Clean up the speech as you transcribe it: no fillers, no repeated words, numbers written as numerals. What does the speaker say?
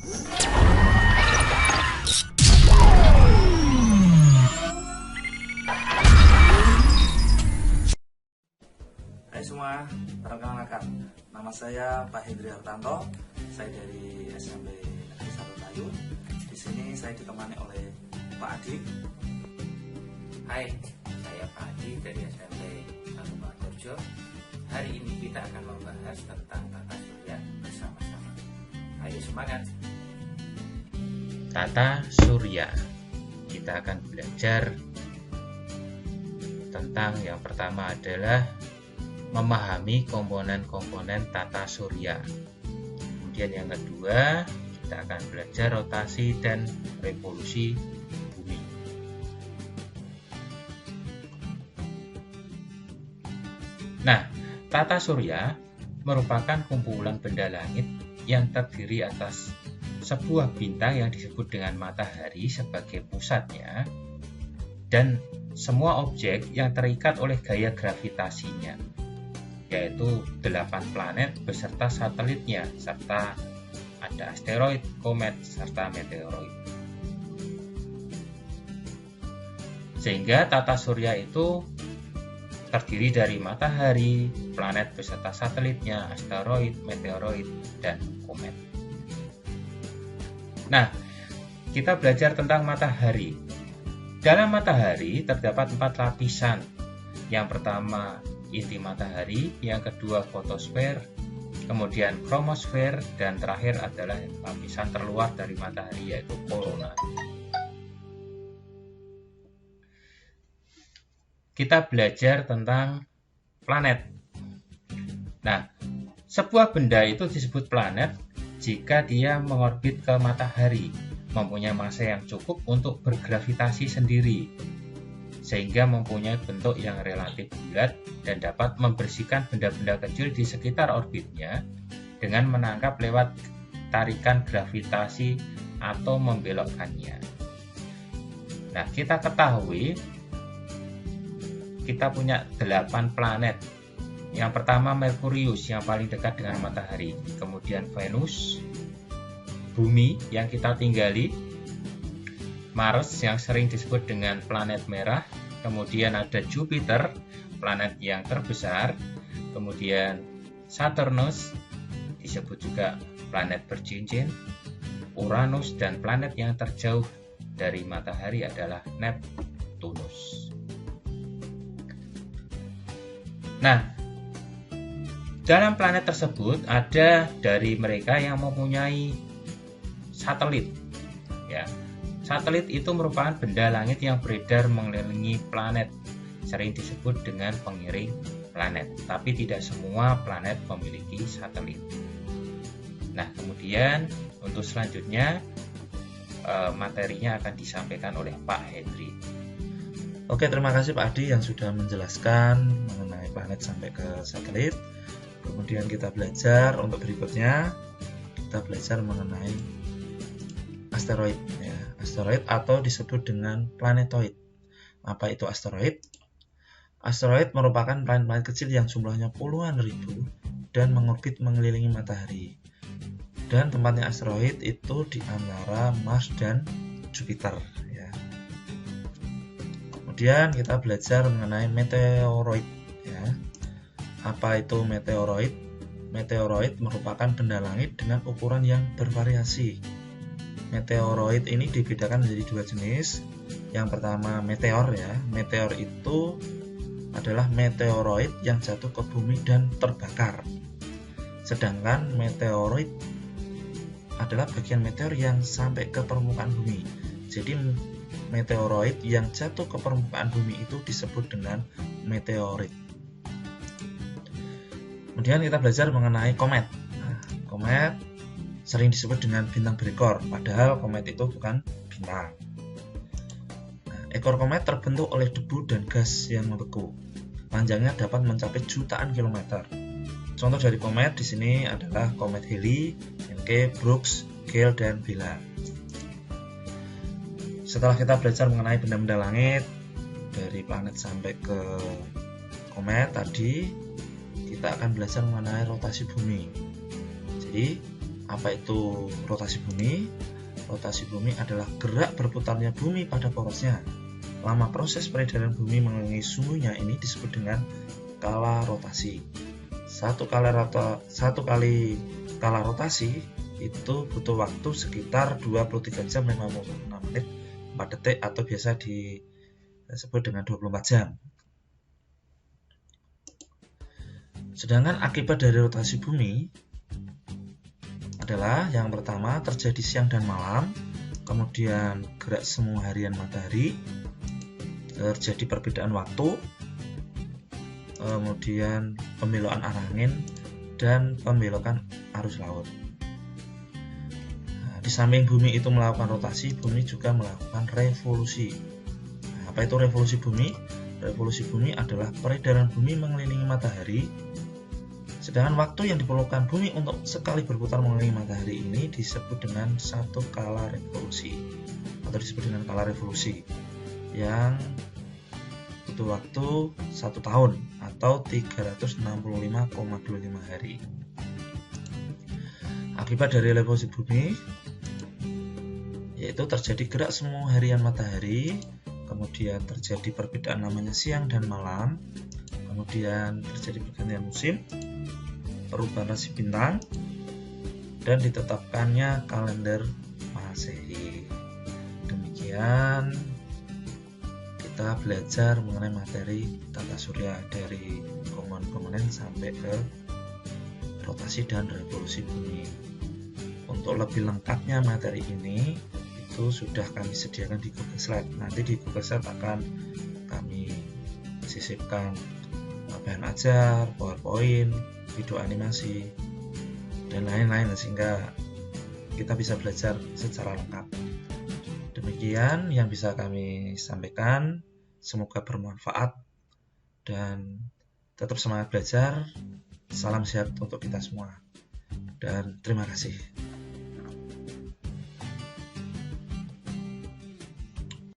Hai semua, perkenalkan, nama saya Pak Hendri Hartanto. Saya dari SMP Negeri 1 Kayu. Di sini saya ditemani oleh Pak Adi. Hai, saya Pak Adi dari SMP 1 Purworejo. Hari ini kita akan membahas tentang tata surya bersama-sama. Ayo semangat! Tata surya. Kita akan belajar tentang yang pertama adalah memahami komponen-komponen tata surya. Kemudian yang kedua, kita akan belajar rotasi dan revolusi bumi. Nah, tata surya merupakan kumpulan benda langit yang terdiri atas sebuah bintang yang disebut dengan matahari sebagai pusatnya dan semua objek yang terikat oleh gaya gravitasinya, yaitu 8 planet beserta satelitnya, serta ada asteroid, komet, serta meteoroid. Sehingga tata surya itu terdiri dari matahari, planet beserta satelitnya, asteroid, meteoroid, dan komet. Nah, kita belajar tentang matahari. Dalam matahari terdapat 4 lapisan. Yang pertama inti matahari, yang kedua fotosfer, kemudian kromosfer, dan terakhir adalah lapisan terluar dari matahari yaitu korona. Kita belajar tentang planet. Nah, sebuah benda itu disebut planet jika dia mengorbit ke matahari, mempunyai massa yang cukup untuk bergravitasi sendiri, sehingga mempunyai bentuk yang relatif bulat dan dapat membersihkan benda-benda kecil di sekitar orbitnya dengan menangkap lewat tarikan gravitasi atau membelokkannya. Nah, kita ketahui kita punya 8 planet. Yang pertama Merkurius yang paling dekat dengan matahari, kemudian Venus, Bumi yang kita tinggali, Mars yang sering disebut dengan planet merah, kemudian ada Jupiter, planet yang terbesar, kemudian Saturnus disebut juga planet bercincin, Uranus, dan planet yang terjauh dari matahari adalah Neptunus. Nah, dalam planet tersebut ada dari mereka yang mempunyai satelit. Ya, satelit itu merupakan benda langit yang beredar mengelilingi planet, sering disebut dengan pengiring planet. Tapi tidak semua planet memiliki satelit. Nah, kemudian untuk selanjutnya materinya akan disampaikan oleh Pak Hendri. Oke, terima kasih Pak Adi yang sudah menjelaskan mengenai planet sampai ke satelit. Kemudian kita belajar untuk berikutnya, kita belajar mengenai asteroid. Ya, asteroid atau disebut dengan planetoid. Apa itu asteroid? Asteroid merupakan planet-planet kecil yang jumlahnya puluhan ribu dan mengorbit mengelilingi matahari. Dan tempatnya asteroid itu di antara Mars dan Jupiter. Ya. Kemudian kita belajar mengenai meteoroid. Ya. Apa itu meteoroid? Meteoroid merupakan benda langit dengan ukuran yang bervariasi. Meteoroid ini dibedakan menjadi 2 jenis. Yang pertama meteor ya. Meteor itu adalah meteoroid yang jatuh ke bumi dan terbakar. Sedangkan meteoroid adalah bagian meteor yang sampai ke permukaan bumi. Jadi meteoroid yang jatuh ke permukaan bumi itu disebut dengan meteorit. Kemudian kita belajar mengenai komet. Nah, komet sering disebut dengan bintang berekor, padahal komet itu bukan bintang. Nah, ekor komet terbentuk oleh debu dan gas yang membeku. Panjangnya dapat mencapai jutaan kilometer. Contoh dari komet di sini adalah komet Halley, Encke, Brooks, Gale, dan Vela. Setelah kita belajar mengenai benda-benda langit dari planet sampai ke komet tadi, kita akan belajar mengenai rotasi bumi. Jadi Apa itu rotasi bumi? Rotasi bumi adalah gerak berputarnya bumi pada porosnya. Lama proses peredaran bumi mengelilingi sumbunya ini disebut dengan skala rotasi. Satu kali skala rotasi itu butuh waktu sekitar 23 jam 56 menit 4 detik atau biasa disebut dengan 24 jam. Sedangkan akibat dari rotasi bumi adalah yang pertama terjadi siang dan malam, kemudian gerak semu harian matahari, terjadi perbedaan waktu, kemudian pembelokan arah angin dan pembelokan arus laut. Di samping bumi itu melakukan rotasi, bumi juga melakukan revolusi. Apa itu revolusi bumi? Revolusi bumi adalah peredaran bumi mengelilingi matahari. Sedangkan waktu yang diperlukan bumi untuk sekali berputar mengelilingi matahari ini disebut dengan satu kala revolusi atau disebut dengan kala revolusi yang butuh waktu 1 tahun atau 365,25 hari. Akibat dari revolusi bumi yaitu terjadi gerak semu harian matahari, kemudian terjadi perbedaan namanya siang dan malam, kemudian terjadi pergantian musim, perubahan rasi bintang, dan ditetapkannya kalender Masehi. Demikian kita belajar mengenai materi tata surya dari komponen-komponen sampai ke rotasi dan revolusi bumi. Untuk lebih lengkapnya materi ini itu sudah kami sediakan di Google Slide. Nanti di Google Slide akan kami sisipkan bahan ajar, PowerPoint, video animasi, dan lain-lain sehingga kita bisa belajar secara lengkap. Demikian yang bisa kami sampaikan, semoga bermanfaat dan tetap semangat belajar. Salam sehat untuk kita semua dan terima kasih.